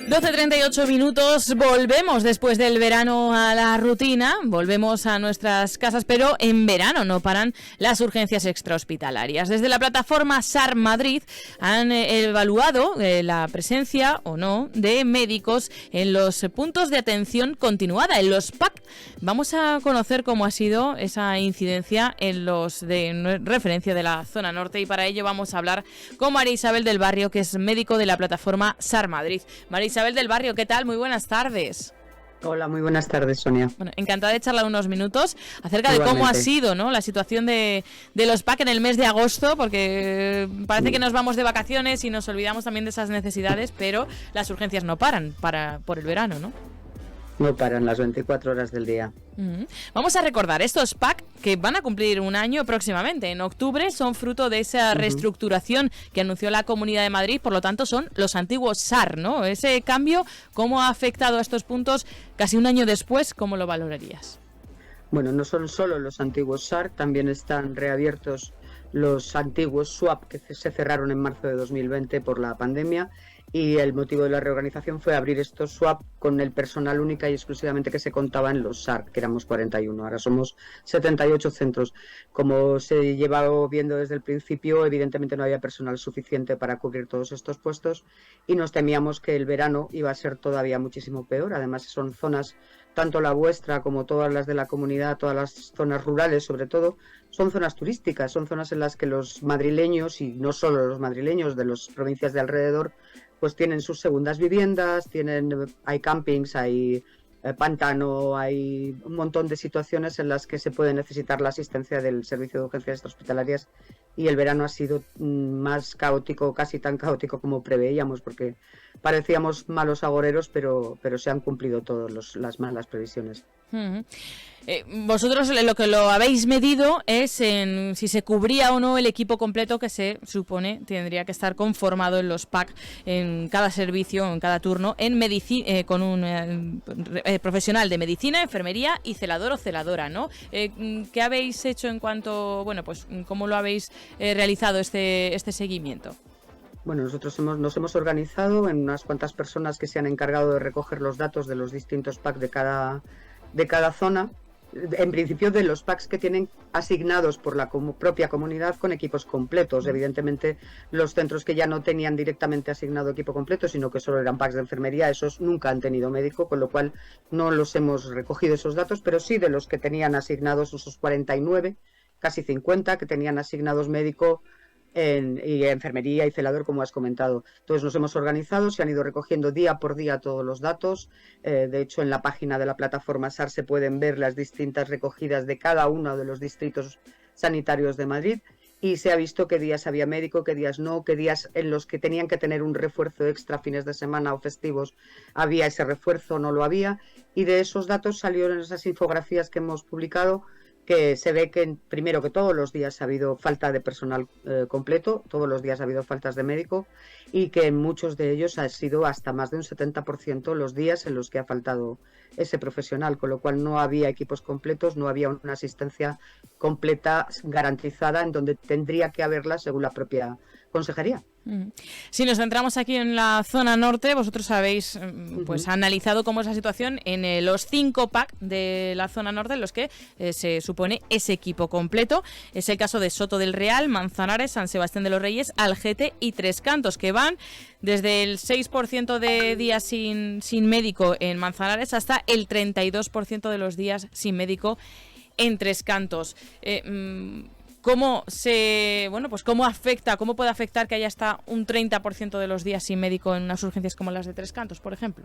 12:38, volvemos después del verano a la rutina, volvemos a nuestras casas, pero en verano no paran las urgencias extrahospitalarias. Desde la plataforma SAR Madrid han evaluado la presencia o no de médicos en los puntos de atención continuada, en los PAC. Vamos a conocer cómo ha sido esa incidencia en los de referencia de la zona norte, y para ello vamos a hablar con María Isabel del Barrio, que es médico de la plataforma SAR Madrid. María Isabel del Barrio, ¿qué tal? Muy buenas tardes. Hola, muy buenas tardes, Sonia. Bueno, encantada de charlar unos minutos acerca de cómo ha sido, ¿no?, la situación de los PAC en el mes de agosto, porque parece que nos vamos de vacaciones y nos olvidamos también de esas necesidades, pero las urgencias no paran por el verano, ¿no? No paran las 24 horas del día. Vamos a recordar estos PAC que van a cumplir un año próximamente. En octubre son fruto de esa reestructuración que anunció la Comunidad de Madrid, por lo tanto son los antiguos SAR, ¿no? Ese cambio, ¿cómo ha afectado a estos puntos casi un año después? ¿Cómo lo valorarías? Bueno, no son solo los antiguos SAR, también están reabiertos los antiguos SWAP que se cerraron en marzo de 2020 por la pandemia, y el motivo de la reorganización fue abrir estos SWAP con el personal única y exclusivamente que se contaba en los SAR, que éramos 41, ahora somos 78 centros. Como se llevaba viendo desde el principio, evidentemente no había personal suficiente para cubrir todos estos puestos y nos temíamos que el verano iba a ser todavía muchísimo peor. Además son zonas, tanto la vuestra como todas las de la comunidad, todas las zonas rurales sobre todo, son zonas turísticas, son zonas en las que los madrileños, y no solo los madrileños de las provincias de alrededor, pues tienen sus segundas viviendas, hay campings, hay pantano, hay un montón de situaciones en las que se puede necesitar la asistencia del servicio de urgencias extrahospitalarias, y el verano ha sido más caótico, casi tan caótico como preveíamos, porque parecíamos malos agoreros, pero se han cumplido todas las malas previsiones. Vosotros lo que lo habéis medido es en si se cubría o no el equipo completo que se supone tendría que estar conformado en los PAC, en cada servicio, en cada turno, en con un profesional de medicina, enfermería y celador o celadora, ¿no? ¿Qué habéis hecho en cuanto, bueno, pues cómo lo habéis realizado este seguimiento? Bueno, nosotros nos hemos organizado en unas cuantas personas que se han encargado de recoger los datos de los distintos PAC de cada zona. En principio de los PACs que tienen asignados por la propia comunidad con equipos completos. Evidentemente los centros que ya no tenían directamente asignado equipo completo, sino que solo eran PACs de enfermería, esos nunca han tenido médico, con lo cual no los hemos recogido esos datos, pero sí de los que tenían asignados esos 49, casi 50, que tenían asignados médico y enfermería y celador, como has comentado. Entonces nos hemos organizado, se han ido recogiendo día por día todos los datos. De hecho, en la página de la plataforma SAR se pueden ver las distintas recogidas de cada uno de los distritos sanitarios de Madrid, y se ha visto qué días había médico, qué días no, qué días en los que tenían que tener un refuerzo extra fines de semana o festivos había ese refuerzo, no lo había, y de esos datos salieron esas infografías que hemos publicado, que se ve que primero que todos los días ha habido falta de personal completo, todos los días ha habido faltas de médico, y que en muchos de ellos ha sido hasta más de un 70% los días en los que ha faltado ese profesional, con lo cual no había equipos completos, no había una asistencia completa garantizada en donde tendría que haberla según la propia consejería. Si nos centramos aquí en la zona norte, vosotros habéis pues analizado cómo es la situación en los 5 PAC de la zona norte en los que se supone ese equipo completo. Es el caso de Soto del Real, Manzanares, San Sebastián de los Reyes, Algete y Tres Cantos, que van desde el 6% de días sin médico en Manzanares hasta el 32% de los días sin médico en Tres Cantos. ¿Cómo puede afectar que haya hasta un 30% de los días sin médico en unas urgencias como las de Tres Cantos, por ejemplo?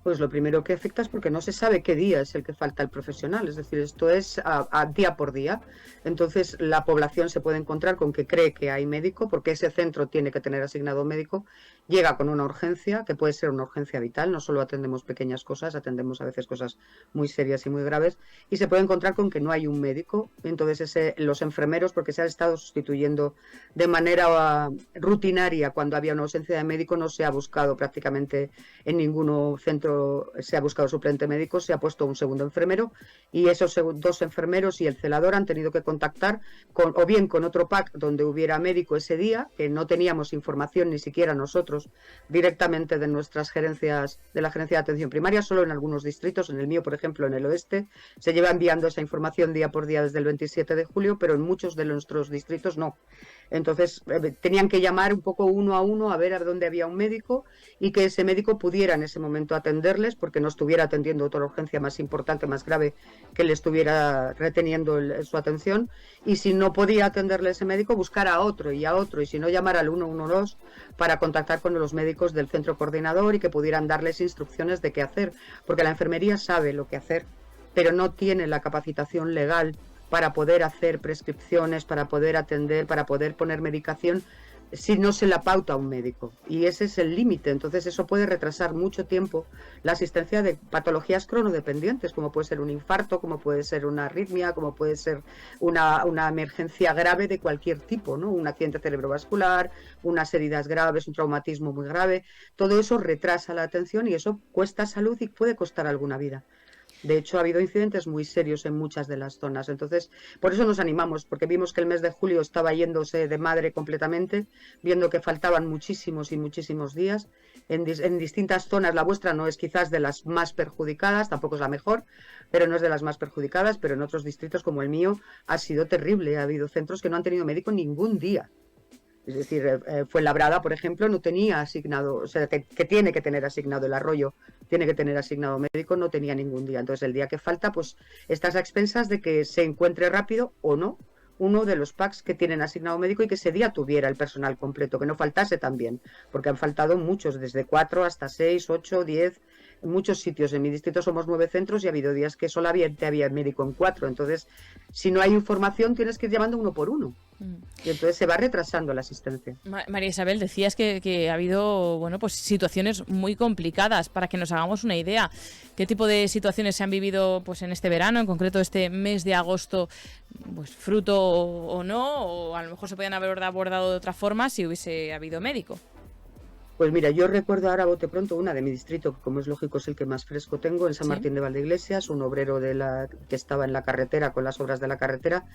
Pues lo primero que afecta es porque no se sabe qué día es el que falta el profesional, es decir, esto es a día por día. Entonces la población se puede encontrar con que cree que hay médico, porque ese centro tiene que tener asignado médico, llega con una urgencia, que puede ser una urgencia vital, no solo atendemos pequeñas cosas, atendemos a veces cosas muy serias y muy graves, y se puede encontrar con que no hay un médico. Entonces los enfermeros, porque se han estado sustituyendo de manera rutinaria cuando había una ausencia de médico, no se ha buscado prácticamente en ningún centro se ha buscado suplente médico, se ha puesto un segundo enfermero y esos 2 enfermeros y el celador han tenido que contactar o bien con otro PAC donde hubiera médico ese día, que no teníamos información ni siquiera nosotros directamente de nuestras gerencias, de la gerencia de atención primaria, solo en algunos distritos, en el mío, por ejemplo, en el oeste, se lleva enviando esa información día por día desde el 27 de julio, pero en muchos de nuestros distritos no. Entonces tenían que llamar un poco uno a uno a ver a dónde había un médico y que ese médico pudiera en ese momento atenderles porque no estuviera atendiendo otra urgencia más importante, más grave, que le estuviera reteniendo su atención, y si no podía atenderle ese médico, buscar a otro, y si no, llamar al 112 para contactar con los médicos del centro coordinador y que pudieran darles instrucciones de qué hacer, porque la enfermería sabe lo que hacer, pero no tiene la capacitación legal para poder hacer prescripciones, para poder atender, para poder poner medicación, si no se la pauta a un médico. Y ese es el límite. Entonces eso puede retrasar mucho tiempo la asistencia de patologías cronodependientes, como puede ser un infarto, como puede ser una arritmia, como puede ser una emergencia grave de cualquier tipo, ¿no? Un accidente cerebrovascular, unas heridas graves, un traumatismo muy grave. Todo eso retrasa la atención y eso cuesta salud y puede costar alguna vida. De hecho, ha habido incidentes muy serios en muchas de las zonas. Entonces, por eso nos animamos, porque vimos que el mes de julio estaba yéndose de madre completamente, viendo que faltaban muchísimos y muchísimos días. En distintas zonas, la vuestra no es quizás de las más perjudicadas, tampoco es la mejor, pero no es de las más perjudicadas, pero en otros distritos como el mío ha sido terrible. Ha habido centros que no han tenido médico ningún día. Es decir, Fuenlabrada, por ejemplo, no tenía asignado, o sea, que tiene que tener asignado el Arroyo, tiene que tener asignado médico, no tenía ningún día. Entonces, el día que falta, pues estás a expensas de que se encuentre rápido o no uno de los PACs que tienen asignado médico y que ese día tuviera el personal completo, que no faltase también, porque han faltado muchos, desde 4 hasta 6, 8, 10, en muchos sitios. En mi distrito somos 9 centros y ha habido días que solamente había médico en 4. Entonces, si no hay información, tienes que ir llamando uno por uno. Y entonces se va retrasando la asistencia. María Isabel, decías que ha habido, bueno, pues situaciones muy complicadas. Para que nos hagamos una idea, ¿qué tipo de situaciones se han vivido pues en este verano, en concreto este mes de agosto, pues fruto o no, o a lo mejor se podían haber abordado de otra forma si hubiese habido médico? Pues mira, yo recuerdo ahora bote pronto una de mi distrito, que como es lógico es el que más fresco tengo, en San Martín de Valdeiglesias, un obrero que estaba en la carretera con las obras de la carretera,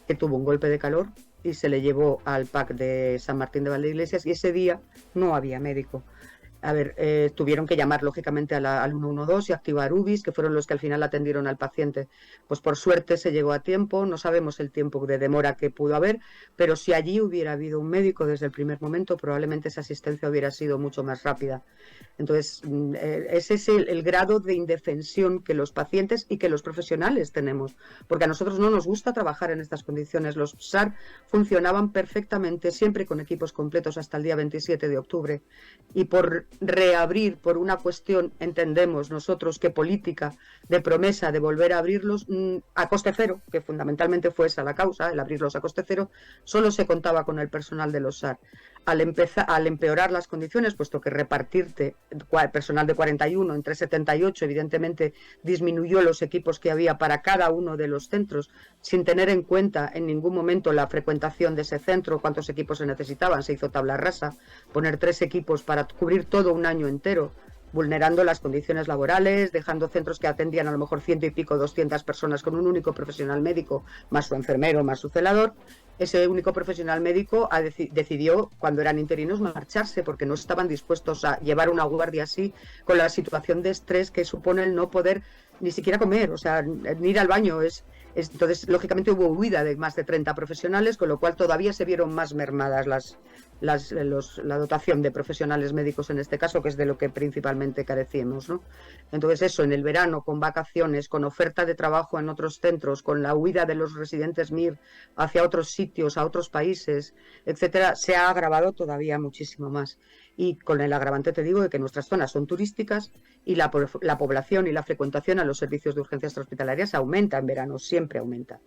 que tuvo un golpe de calor y se le llevó al PAC de San Martín de Valdeiglesias y ese día no había médico. A ver, tuvieron que llamar lógicamente al 112 y activar UBIs, que fueron los que al final atendieron al paciente. Pues por suerte se llegó a tiempo, no sabemos el tiempo de demora que pudo haber, pero si allí hubiera habido un médico desde el primer momento, probablemente esa asistencia hubiera sido mucho más rápida. Entonces, ese es el grado de indefensión que los pacientes y que los profesionales tenemos, porque a nosotros no nos gusta trabajar en estas condiciones. Los SAR funcionaban perfectamente, siempre con equipos completos hasta el día 27 de octubre, y por reabrir por una cuestión, entendemos nosotros que política, de promesa de volver a abrirlos a coste cero, que fundamentalmente fue esa la causa, el abrirlos a coste cero, solo se contaba con el personal de los SAR. Al empeorar las condiciones, puesto que repartirte personal de 41 entre 78, evidentemente disminuyó los equipos que había para cada uno de los centros, sin tener en cuenta en ningún momento la frecuentación de ese centro, cuántos equipos se necesitaban, se hizo tabla rasa, poner 3 equipos para cubrir todo un año entero, vulnerando las condiciones laborales, dejando centros que atendían a lo mejor 100 y pico, 200 personas con un único profesional médico, más su enfermero, más su celador. Ese único profesional médico decidió, cuando eran interinos, marcharse porque no estaban dispuestos a llevar una guardia así, con la situación de estrés que supone el no poder ni siquiera comer, o sea, ni ir al baño. Entonces, lógicamente hubo huida de más de 30 profesionales, con lo cual todavía se vieron más mermadas la dotación de profesionales médicos en este caso, que es de lo que principalmente carecíamos, ¿no? Entonces eso, en el verano, con vacaciones, con oferta de trabajo en otros centros, con la huida de los residentes MIR hacia otros sitios, a otros países, etcétera, se ha agravado todavía muchísimo más. Y con el agravante, te digo, de que nuestras zonas son turísticas y la población y la frecuentación a los servicios de urgencias extrahospitalarias aumenta en verano, siempre aumenta.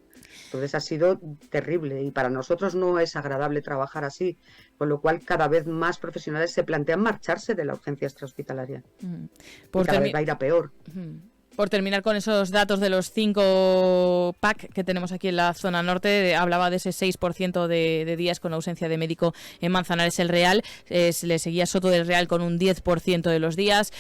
Entonces ha sido terrible y para nosotros no es agradable trabajar así, con lo cual cada vez más profesionales se plantean marcharse de la urgencia extrahospitalaria. Cada vez va a ir a peor. Por terminar con esos datos de los 5 PAC que tenemos aquí en la zona norte, hablaba de ese 6% de días con ausencia de médico en Manzanares el Real, se le seguía Soto del Real con un 10% de los días,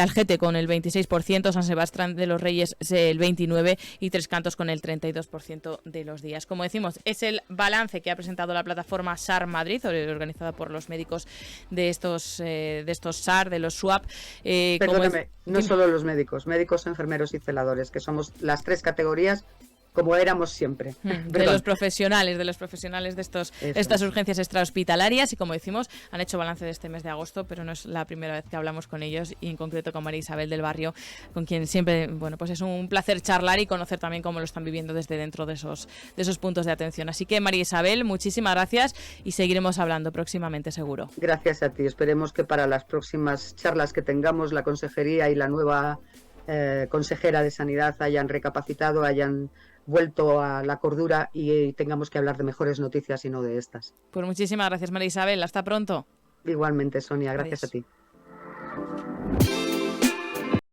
Algete con el 26%, San Sebastián de los Reyes el 29% y Tres Cantos con el 32% de los días. Como decimos, es el balance que ha presentado la plataforma SAR Madrid, organizada por los médicos de estos SAR, de los SWAP. Perdóname, no solo los médicos, enfermeros y celadores, que somos las 3 categorías como éramos siempre. De los profesionales de estas urgencias extrahospitalarias, y como decimos, han hecho balance de este mes de agosto, pero no es la primera vez que hablamos con ellos, y en concreto con María Isabel del Barrio, con quien siempre, bueno, pues es un placer charlar y conocer también cómo lo están viviendo desde dentro de esos puntos de atención. Así que, María Isabel, muchísimas gracias y seguiremos hablando próximamente, seguro. Gracias a ti. Esperemos que para las próximas charlas que tengamos, la consejería y la nueva consejera de Sanidad hayan recapacitado, hayan vuelto a la cordura y tengamos que hablar de mejores noticias y no de estas. Pues muchísimas gracias, María Isabel. Hasta pronto. Igualmente, Sonia. Gracias. Adiós. A ti.